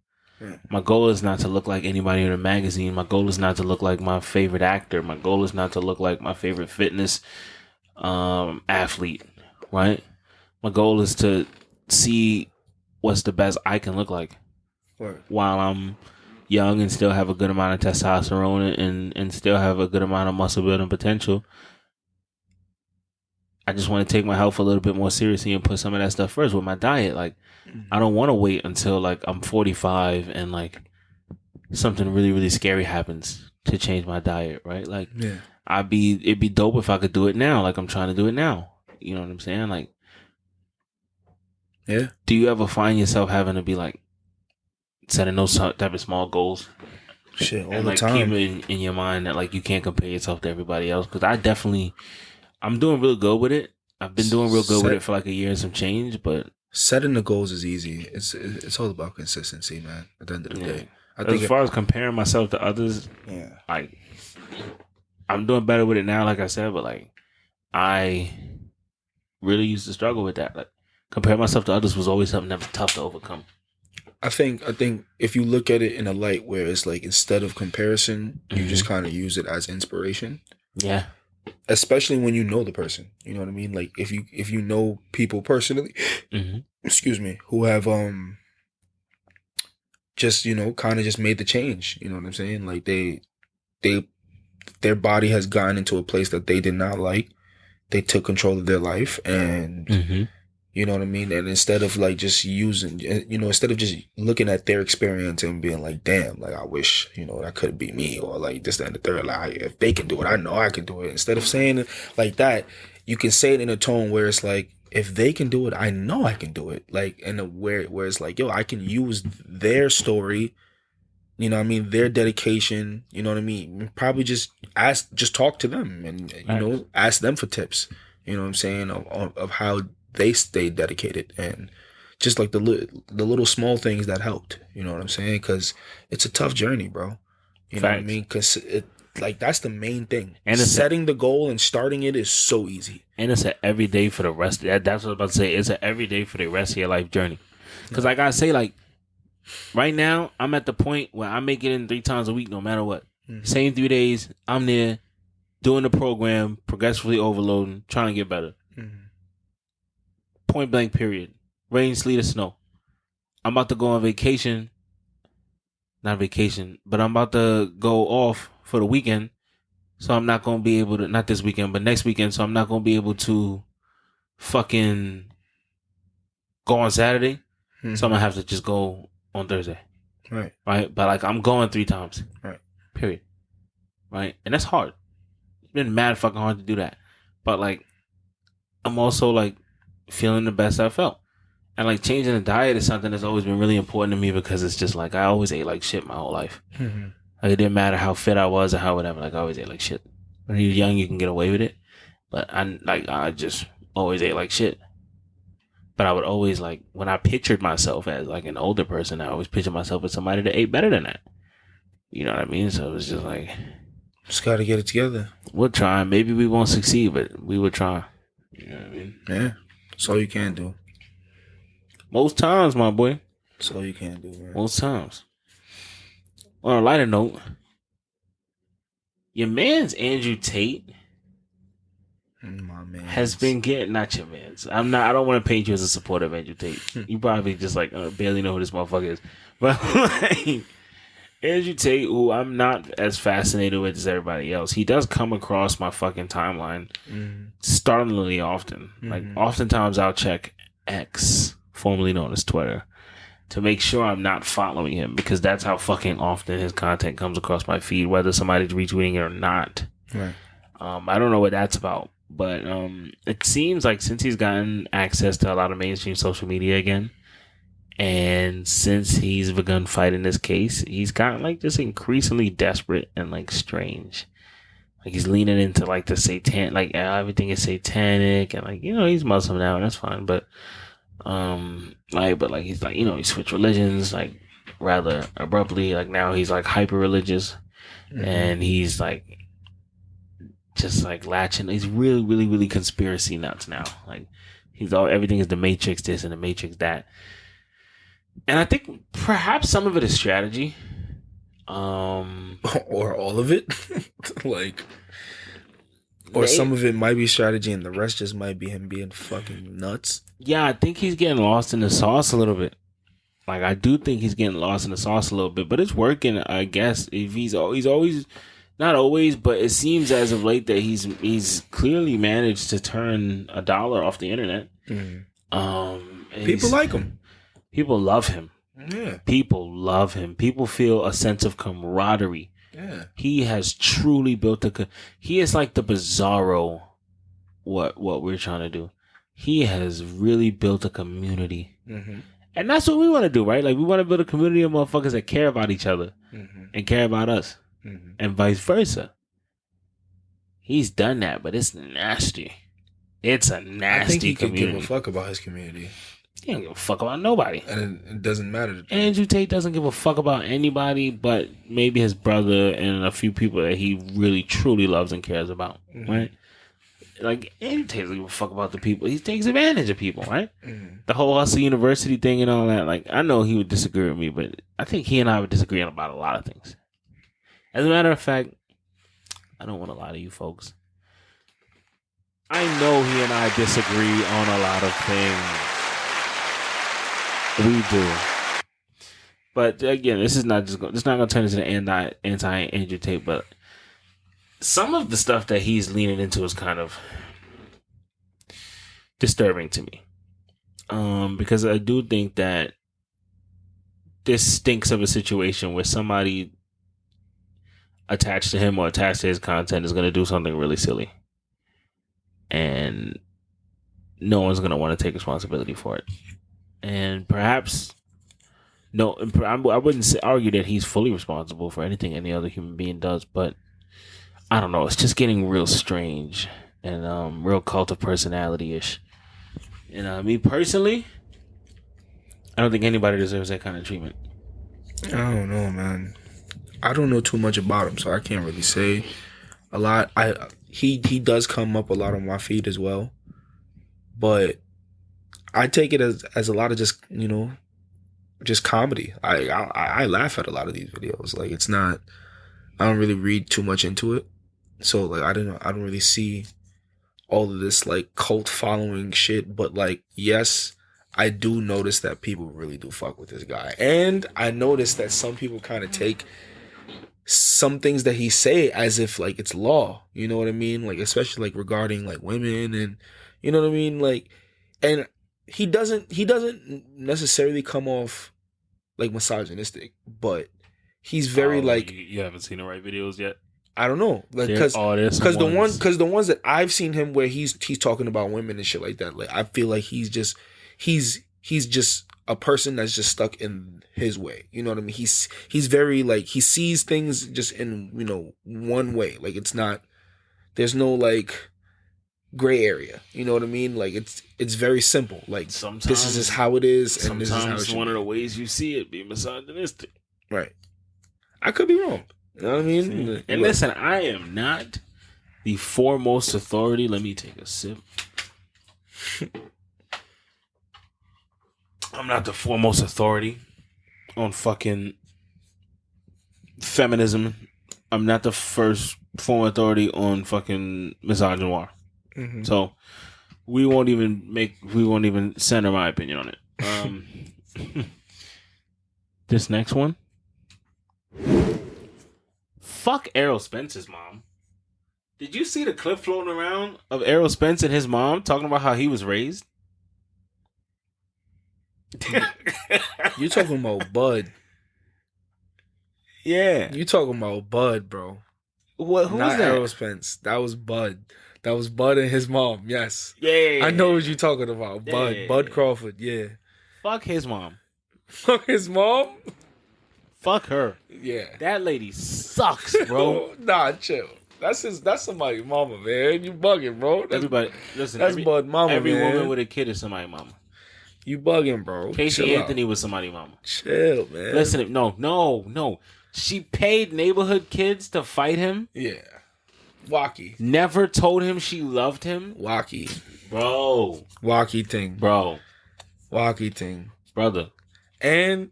My goal is not to look like anybody in a magazine. My goal is not to look like my favorite actor. My goal is not to look like my favorite fitness athlete. Right? My goal is to see what's the best I can look like while I'm young and still have a good amount of testosterone and still have a good amount of muscle building potential. I just want to take my health a little bit more seriously and put some of that stuff first with my diet. Like, I don't want to wait until, like, I'm 45 and, like, something really, really scary happens to change my diet, right? Like, it'd be dope if I could do it now. Like, I'm trying to do it now. You know what I'm saying? Like, yeah. Do you ever find yourself having to be, like, setting those type of small goals? Shit, all and, the like, time. keep in your mind that, like, you can't compare yourself to everybody else? Because I'm doing real good with it. I've been doing real good with it for, like, a year and some change, but setting the goals is easy. It's all about consistency, man. At the end of the day, I think as far as comparing myself to others, like, I'm doing better with it now, like I said, but, like, I really used to struggle with that. Like, comparing myself to others was always something that was tough to overcome. I think if you look at it in a light where it's like, instead of comparison, you just kind of use it as inspiration. Yeah. Especially when you know the person, you know what I mean? Like, if you know people personally, excuse me, who have just, you know, kind of just made the change, you know what I'm saying? Like, their body has gotten into a place that they did not like. They took control of their life, and you know what I mean? And instead of, like, just using, you know, instead of just looking at their experience and being like, damn, like, I wish, you know, that could be me, or like this, that, and the third, like, if they can do it, I know I can do it. Instead of saying it like that, you can say it in a tone where it's like, if they can do it, I know I can do it. Like, in a where it's like, yo, I can use their story, you know what I mean, their dedication, you know what I mean? Probably just talk to them and, you know, ask them for tips, you know what I'm saying, of how they stay dedicated, and just like the little small things that helped, you know what I'm saying? Because it's a tough journey, bro. You know what I mean? Because like, that's the main thing. And setting the goal and starting it is so easy. And it's an everyday for the rest. That's what I was about to say. It's an everyday for the rest of your life journey. Because like I say, like, right now, I'm at the point where I make it in 3 times a week, no matter what. Same 3 days, I'm there doing the program, progressively overloading, trying to get better. Point blank, period. Rain, sleet, or snow. I'm about to go on vacation. Not vacation, but I'm about to go off for the weekend. So I'm not going to be able to, not this weekend, but next weekend. So I'm not going to be able to fucking go on Saturday. So I'm going to have to just go on Thursday. Right. But like, I'm going 3 times. Right. Period. Right. And that's hard. It's been mad fucking hard to do that. But like, I'm also like feeling the best I felt. And like, changing the diet is something that's always been really important to me, because it's just like, I always ate like shit my whole life. Like, it didn't matter how fit I was or how whatever. Like, I always ate like shit. When you're young, you can get away with it. But I just always ate like shit. But I would always, like, when I pictured myself as like an older person, I always pictured myself as somebody that ate better than that. You know what I mean? So it was just like, just got to get it together. We'll try. Maybe we won't succeed, but we will try. You know what I mean? Yeah. That's all you can do. Most times, my boy. That's all you can do, man. Most times. On a lighter note, your man's Andrew Tate my man has been getting, not your man's. I don't want to paint you as a supporter of Andrew Tate. You probably just like barely know who this motherfucker is. But like, Andrew Tate, who I'm not as fascinated with as everybody else, he does come across my fucking timeline startlingly often. Like, oftentimes I'll check X, formerly known as Twitter, to make sure I'm not following him, because that's how fucking often his content comes across my feed, whether somebody's retweeting it or not. Right. I don't know what that's about, but it seems like since he's gotten access to a lot of mainstream social media again, and since he's begun fighting this case, he's gotten like just increasingly desperate and like strange. Like he's leaning into like the satan, like everything is satanic, and like he's Muslim now, and that's fine. But but he's like he switched religions like rather abruptly. Like now he's like hyper religious, and he's like just like latching. He's really, really, really conspiracy nuts now. Like everything is the Matrix this and the Matrix that. And I think perhaps some of it is strategy. Or all of it. Like, or some of it might be strategy and the rest just might be him being fucking nuts. Yeah, I think he's getting lost in the sauce a little bit. Like, I do think he's getting lost in the sauce a little bit, but it's working, I guess. If he's always, not always, but it seems as of late that he's clearly managed to turn $1 off the internet. People like him. People love him. Yeah. People love him. People feel a sense of camaraderie. Yeah. He has truly built he is like the Bizarro what we're trying to do. He has really built a community. And that's what we want to do, right? Like, we want to build a community of motherfuckers that care about each other and care about us and vice versa. He's done that, but it's nasty. It's a nasty I think he community. could give a fuck about his community. He don't give a fuck about nobody. And it doesn't matter. Andrew Tate doesn't give a fuck about anybody but maybe his brother and a few people that he really, truly loves and cares about, right? Like, Andrew Tate doesn't give a fuck about the people. He takes advantage of people, right? The whole Hustle University thing and all that. Like, I know he would disagree with me, but I think he and I would disagree on about a lot of things. As a matter of fact, I don't want to lie to you folks. I know he and I disagree on a lot of things. We do. But again, this is not going to turn into the anti Andrew Tate, but some of the stuff that he's leaning into is kind of disturbing to me. Because I do think that this stinks of a situation where somebody attached to him or attached to his content is going to do something really silly. And no one's going to want to take responsibility for it. And perhaps, no, I wouldn't argue that he's fully responsible for anything any other human being does, but I don't know. It's just getting real strange and real cult of personality-ish. And me personally, I don't think anybody deserves that kind of treatment. I don't know, man. I don't know too much about him, so I can't really say a lot. He does come up a lot on my feed as well, but I take it as a lot of just just comedy. I laugh at a lot of these videos. Like, it's not. I don't really read too much into it, so like I don't really see all of this like cult following shit. But like, yes, I do notice that people really do fuck with this guy, and I notice that some people kind of take some things that he say as if like it's law. You know what I mean? Like, especially like regarding like women and you know what I mean? Like, and he doesn't necessarily come off like misogynistic, but he's very like, you haven't seen the right videos yet. I don't know, like because the ones that I've seen him where he's talking about women and shit like that, like I feel like he's just a person that's just stuck in his way. You know what I mean? He's very like, he sees things just in one way. Like, it's not, there's no like gray area. You know what I mean? Like, it's very simple. Like, sometimes this is just how it is, and this is how it should one be. of the ways you see it be misogynistic. Right. I could be wrong. You know what I mean? And listen, I am not the foremost authority. Let me take a sip. I'm not the foremost authority on fucking feminism. I'm not the first formal authority on fucking misogynoir. So we won't even center my opinion on it. This next one. Fuck Errol Spence's mom. Did you see the clip floating around of Errol Spence and his mom talking about how he was raised? You talking about Bud? Yeah, you talking about Bud, bro? What? Who Not was that? Errol Spence. That was Bud. That was Bud and his mom. Yes. Yeah. I know what you're talking about. Bud. Yeah. Bud Crawford. Yeah. Fuck his mom. Fuck his mom. Fuck her. Yeah. That lady sucks, bro. Nah, chill. That's somebody's mama, man. You bugging, bro. Everybody, listen. That's Bud mama, every man. woman with a kid is somebody's mama. You bugging, bro. Casey Chill Anthony out. was somebody's mama. Chill, man. Listen, no. She paid neighborhood kids to fight him. Yeah. Wacky. Never told him she loved him. Wacky. Bro. Wacky thing. Bro. Wacky thing. Brother. And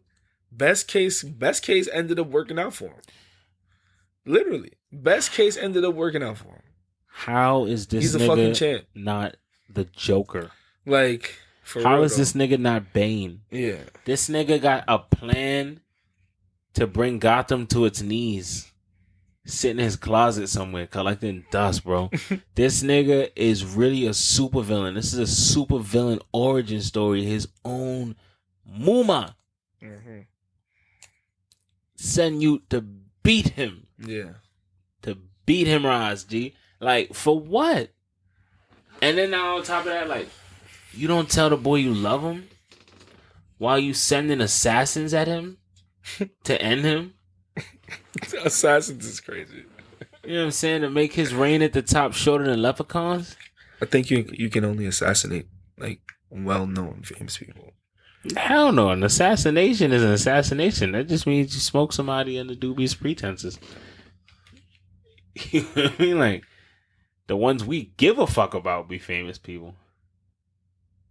best case ended up working out for him. Literally. Best case ended up working out for him. How is this He's a nigga fucking champ. not the Joker? Like, for How real, is this nigga not Bane? Yeah. This nigga got a plan to bring Gotham to its knees. Sitting in his closet somewhere collecting dust, bro. This nigga is really a supervillain. This is a supervillain origin story. His own Muma send you to beat him. Yeah. To beat him, Roz, G. Like, for what? And then now on top of that, like, you don't tell the boy you love him while you sending assassins at him to end him? Assassins is crazy. You know what I'm saying? To make his reign at the top shorter than leprechauns? I think you can only assassinate, like, well-known famous people. Hell no. An assassination is an assassination. That just means you smoke somebody under dubious pretenses. You know what I mean? Like, the ones we give a fuck about be famous people.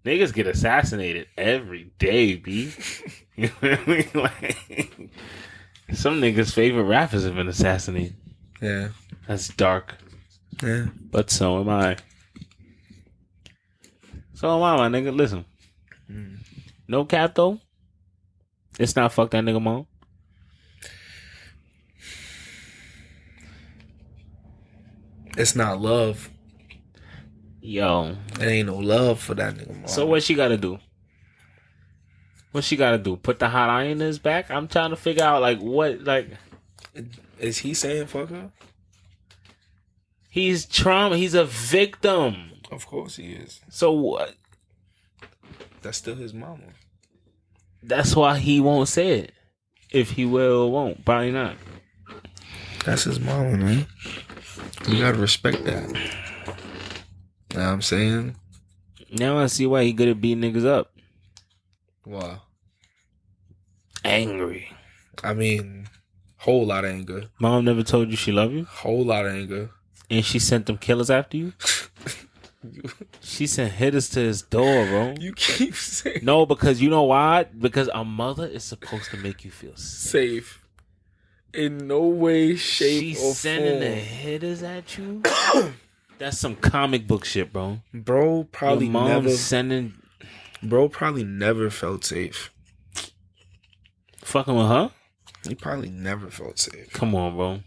Niggas get assassinated every day, B. You know what I mean? Like, some niggas' favorite rappers have been assassinated. Yeah. That's dark. Yeah. But so am I. So am I, my nigga. Listen. No cap, though. It's not fuck that nigga mom. It's not love. Yo. There ain't no love for that nigga mom. So what she gotta do? What she gotta do? Put the hot iron in his back? I'm trying to figure out, like, what, like... Is he saying fuck her? He's trauma. He's a victim. Of course he is. So what? That's still his mama. That's why he won't say it. If he will or won't. Probably not. That's his mama, man. You gotta respect that. Know what I'm saying? Now I see why he good at beating niggas up. Wow. Angry. I mean, whole lot of anger. Mom never told you she love you? Whole lot of anger. And she sent them killers after you? She sent hitters to his door, bro. You keep saying No, because you know why? Because a mother is supposed to make you feel safe. in no way, shape, She's or sending form. the hitters at you? That's some comic book shit, bro. Bro probably Your mom never. sending... Bro probably never felt safe. Fucking with her? He probably never felt safe. Come on, bro.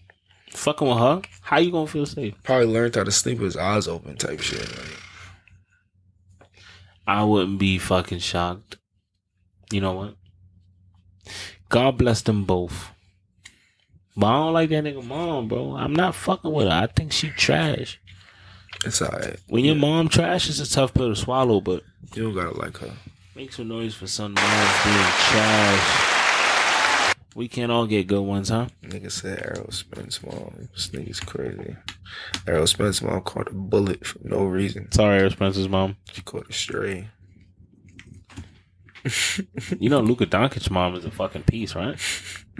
Fucking with her? How you gonna feel safe? Probably learned how to sleep with his eyes open type shit. Like, I wouldn't be fucking shocked. You know what? God bless them both. But I don't like that nigga mom, bro. I'm not fucking with her. I think she trash. it's alright. When your mom trash, it's a tough pill to swallow, but You don't gotta like her. make some noise for some moms being trash. We can't all get good ones, huh? Nigga said Errol Spence mom. This nigga's crazy. Errol Spence mom caught a bullet for no reason. Sorry, Eric Spencer's mom. She caught a stray. You know Luka Doncic's mom is a fucking piece, right?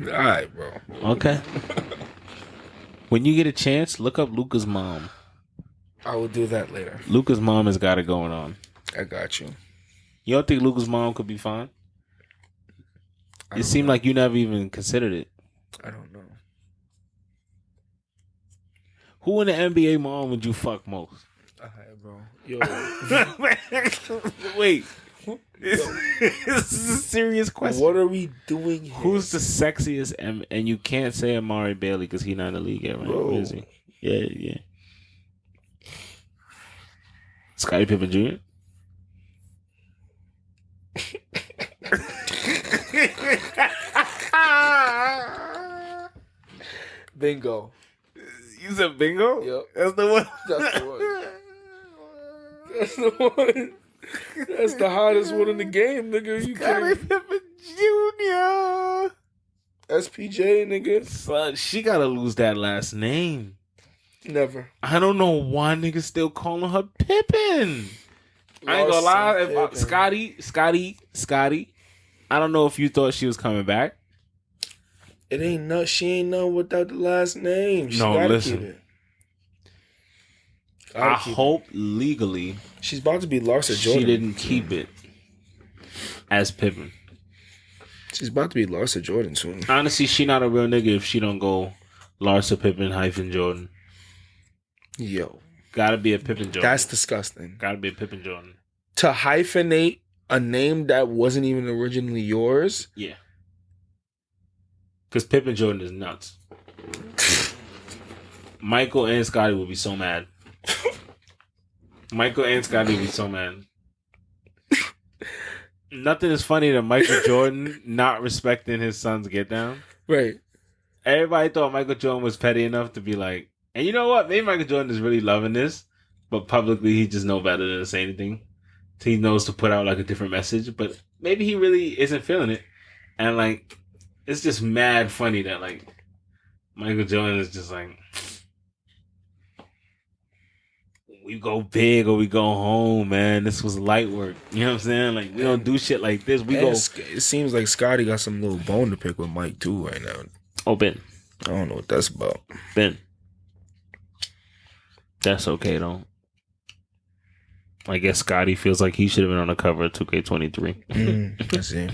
Alright, bro. Okay. When you get a chance, look up Luka's mom. I will do that later. Luka's mom has got it going on. I got you. You don't think Luka's mom could be fine? I It don't seemed know. like you never even considered it. I don't know. Who in the NBA mom would you fuck most? Alright, bro. Yo. Wait. This is a serious question. What are we doing here? Who's the sexiest? And you can't say Amari Bailey because he's not in the league yet, right? Bro. Is he? Yeah. Scottie Pippen Jr.? Bingo. You said bingo? Yep. That's the one. That's the one. That's the one. That's the hottest one in the game, nigga. You Scottie kidding? Pippen Jr. SPJ, nigga. Son, she gotta lose that last name. Never. I don't know why niggas still calling her Pippin. I ain't gonna lie. If, Scotty. I don't know if you thought she was coming back. It ain't no. She ain't no without the last name. She No, gotta listen. keep it. I hope legally she's about to be Larsa Jordan. she didn't keep it as Pippin. She's about to be Larsa Jordan soon. Honestly, she not a real nigga if she don't go Larsa Pippen - Jordan. Yo. Gotta be a Pippen Jordan. That's disgusting. Gotta be a Pippen Jordan. To hyphenate a name that wasn't even originally yours? Yeah. Because Pippen Jordan is nuts. Michael and Scotty would be so mad. Michael and Scotty would be so mad. Nothing is funnier than Michael Jordan not respecting his son's get down. Right. Everybody thought Michael Jordan was petty enough to be like, and you know what? Maybe Michael Jordan is really loving this, but publicly he just know better than to say anything. He knows to put out like a different message, but maybe he really isn't feeling it. And like, it's just mad funny that like Michael Jordan is just like, we go big or we go home, man. This was light work. You know what I'm saying? Like, we don't do shit like this. It seems like Scotty got some little bone to pick with Mike too right now. Oh, Ben. I don't know what that's about. Ben. That's okay though. I guess Scotty feels like he should have been on the cover of 2K23. I see.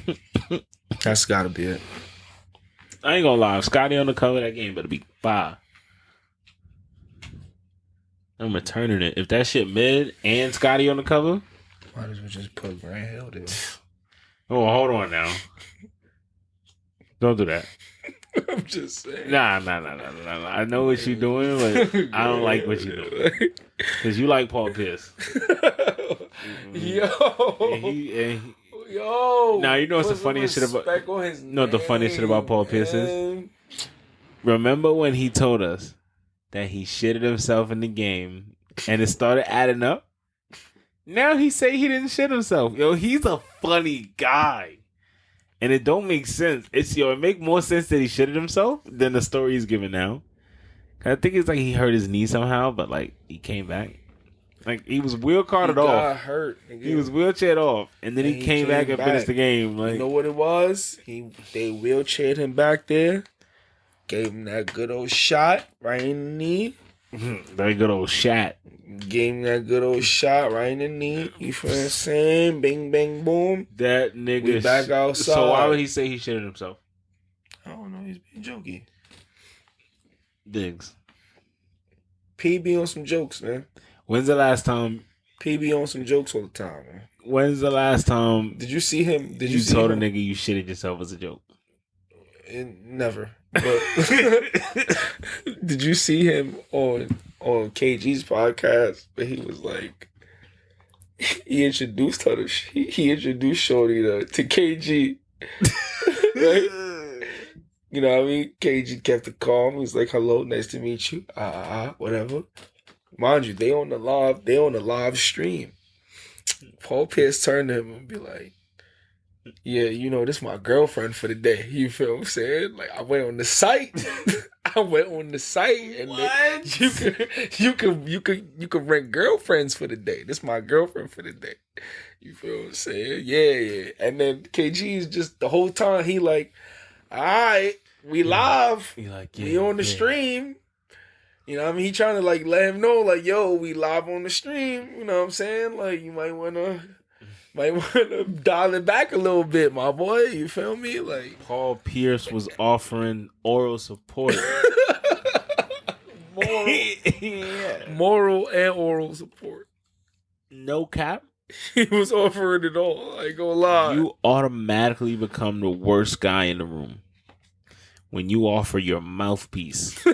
That's gotta be it. I ain't gonna lie. If Scotty on the cover, that game better be fire. I'm returning it. If that shit mid and Scotty on the cover, might as well just put Grant Hill there. Oh, hold on now. Don't do that. I'm just saying. Nah. I know what you're doing, but I don't like what you're doing. Because you like Paul Pierce. Yo. Now, you know what's the funniest shit about... the funniest shit about Paul Pierce is? Remember when he told us that he shitted himself in the game and it started adding up? Now he say he didn't shit himself. Yo, he's a funny guy. And it don't make sense. It make more sense that he shitted himself than the story he's giving now. I think it's like he hurt his knee somehow, but like he came back. Like he was wheel carted off. Got hurt. Nigga. He was wheelchaired off, and then he came back and finished the game. Like, you know what it was? They wheelchaired him back there, gave him that good old shot right in the knee. That good old shot. Gave him that good old shot right in the knee. You feel what I'm saying? Bing, bang, boom. That nigga. We back outside. So why would he say he shitted himself? I don't know. He's being jokey. Diggs. PB on some jokes, man. When's the last time? PB on some jokes all the time, man. When's the last time? Did you see him? Did you told a nigga you shitted yourself as a joke? Never. But did you see him on KG's podcast? But he was like, he introduced her to he introduced Shorty to KG, right? You know what I mean? KG kept it calm. He was like, "Hello, nice to meet you." Whatever. Mind you, they on the live stream. Paul Pierce turned to him and be like, "Yeah, you know, this is my girlfriend for the day." You feel what I'm saying? Like I went on the site. And what? you can rent girlfriends for the day. This is my girlfriend for the day. You feel what I'm saying? Yeah. And then KG's just the whole time he like, all right, we live. He like, we on the stream. You know what I mean? He trying to like let him know like, yo, we live on the stream. You know what I'm saying? Like you might wanna dial it back a little bit, my boy. You feel me? Like Paul Pierce was offering oral support. Moral and oral support. No cap. He was offering it all. I ain't gonna lie. You automatically become the worst guy in the room when you offer your mouthpiece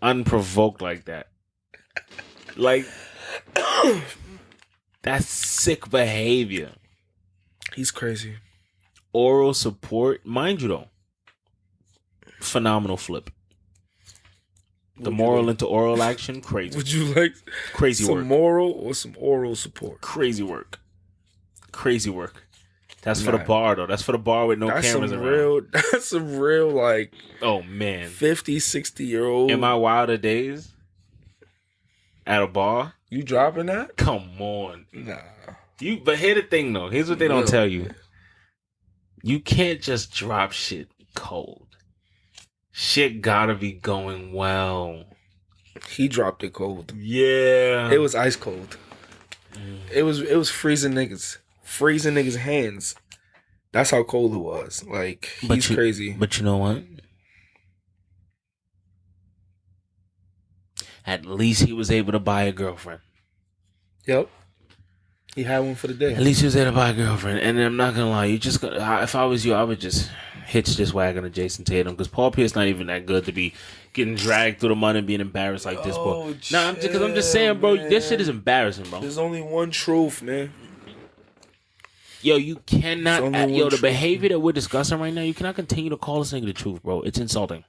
unprovoked like that. Like, that's sick behavior. He's crazy. Oral support, mind you though, phenomenal flip. The moral into oral action, crazy. Would you like crazy some work? Moral or some oral support? Crazy work. That's for the bar though. That's for the bar with no cameras around. That's some real like. Oh man, 50, 60-year-old. In my wilder days, at a bar, you dropping that? Come on, nah. But here's the thing though. Here's what they don't tell you. You can't just drop shit cold. Shit gotta be going well. He dropped it cold. Yeah, it was ice cold. It was freezing niggas' hands. That's how cold it was. Like, he's crazy. But you know what? At least he was able to buy a girlfriend. Yep. He had one for the day. At least he was able to buy a girlfriend. And I'm not gonna lie, if I was you, I would just hitch this wagon to Jason Tatum, because Paul Pierce not even that good to be getting dragged through the mud and being embarrassed like this, bro. Nah, I'm just saying, bro, man. This shit is embarrassing, bro. There's only one truth, man. Yo, you cannot. The behavior that we're discussing right now, you cannot continue to call this nigga the truth, bro. It's insulting.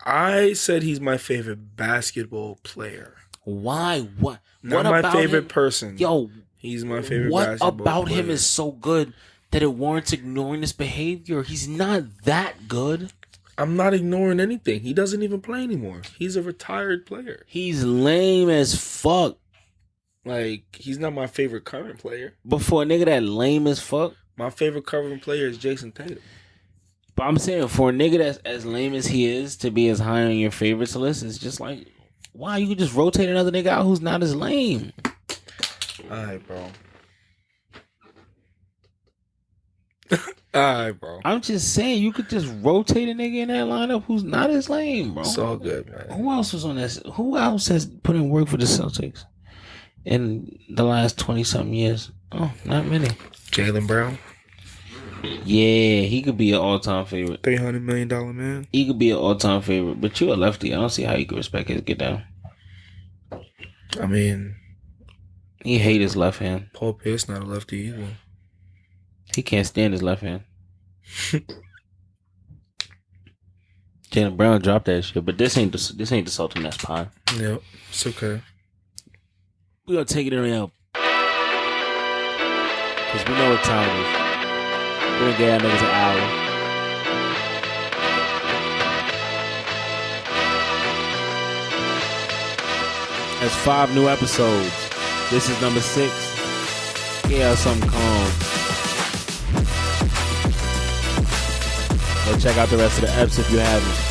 I said he's my favorite basketball player. Why? What? Not what my about favorite him? person. Yo, he's my favorite. What basketball about player. him is so good that it warrants ignoring this behavior? He's not that good. I'm not ignoring anything. He doesn't even play anymore. He's a retired player. He's lame as fuck. Like, he's not my favorite current player. But for a nigga that lame as fuck, my favorite current player is Jason Tatum. But I'm saying, for a nigga that's as lame as he is to be as high on your favorites list, it's just like, why you could just rotate another nigga out who's not as lame. Alright, bro. Alright, bro. I'm just saying, you could just rotate a nigga in that lineup who's not as lame, bro. It's all good, man. Who else was on this? Who else has put in work for the Celtics in the last 20-something years? Oh, not many. Jaylen Brown. Yeah, he could be an all-time favorite. $300 million man. He could be an all-time favorite, but you're a lefty. I don't see how you could respect his get down. I mean, he hate his left hand. Paul Pierce not a lefty either. He can't stand his left hand. Jaylen Brown dropped that shit, but this ain't the Sultan Nest pie. Yep, it's okay. We gonna take it around because we know what time it is. We're gonna get our niggas an hour. That's 5 new episodes. This is number 6. Yeah, something calm. Go check out the rest of the eps if you haven't.